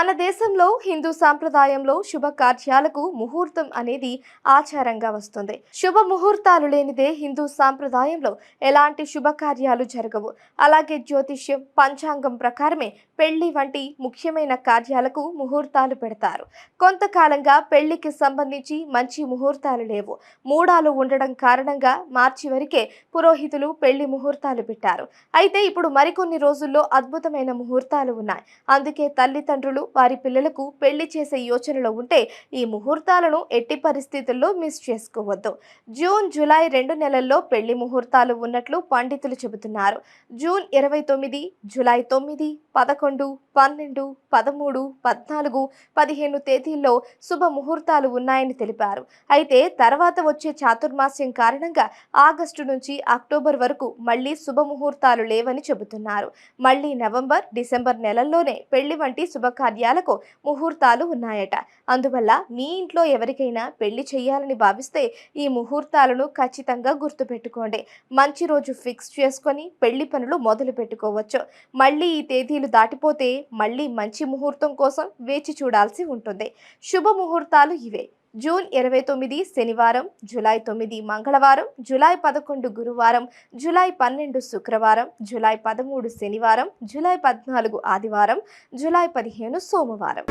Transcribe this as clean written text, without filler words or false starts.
మన దేశంలో హిందూ సాంప్రదాయంలో శుభకార్యాలకు ముహూర్తం అనేది ఆచారంగా వస్తుంది. శుభ ముహూర్తాలు లేనిదే హిందూ సాంప్రదాయంలో ఎలాంటి శుభకార్యాలు జరగవు. అలాగే జ్యోతిష్యం, పంచాంగం ప్రకారమే పెళ్లి వంటి ముఖ్యమైన కార్యాలకు ముహూర్తాలు పెడతారు. కొంతకాలంగా పెళ్లికి సంబంధించి మంచి ముహూర్తాలు లేవు. మూడాలు ఉండడం కారణంగా మార్చి వరకే పురోహితులు పెళ్లి ముహూర్తాలు పెట్టారు. అయితే ఇప్పుడు మరికొన్ని రోజుల్లో అద్భుతమైన ముహూర్తాలు ఉన్నాయి. అందుకే తల్లిదండ్రులు వారి పిల్లలకు పెళ్లి చేసే యోచనలో ఉంటే ఈ ముహూర్తాలను ఎట్టి పరిస్థితుల్లో మిస్ చేసుకోవద్దు. జూన్, జూలై 2 నెలల్లో పెళ్లి ముహూర్తాలు ఉన్నట్లు పండితులు చెబుతున్నారు. జూన్ 29, జూలై 9, 11, 12, 13, 14, 15 తేదీల్లో శుభ ముహూర్తాలు ఉన్నాయని తెలిపారు. అయితే తర్వాత వచ్చే చాతుర్మాస్యం కారణంగా ఆగస్టు నుంచి అక్టోబర్ వరకు మళ్లీ శుభ ముహూర్తాలు లేవని చెబుతున్నారు. మళ్లీ నవంబర్, డిసెంబర్ నెలల్లోనే పెళ్లి వంటి శుభకార్యాలకు ముహూర్తాలు ఉన్నాయట. అందువల్ల మీ ఇంట్లో ఎవరికైనా పెళ్లి చేయాలని భావిస్తే ఈ ముహూర్తాలను ఖచ్చితంగా గుర్తుపెట్టుకోండి. మంచి రోజు ఫిక్స్ చేసుకొని పెళ్లి పనులు మొదలు పెట్టుకోవచ్చు. మళ్లీ ఈ తేదీలు దాటిపోతే మళ్లీ మంచి ముహూర్తం కోసం వేచి చూడాల్సి ఉంటుంది. శుభ ముహూర్తాలు ఇవే: జూన్ 29 శనివారం, జూలై 9 మంగళవారం, జూలై 11 గురువారం, జూలై 12 శుక్రవారం, జూలై 13 శనివారం, జూలై 14 ఆదివారం, జూలై 15 సోమవారం.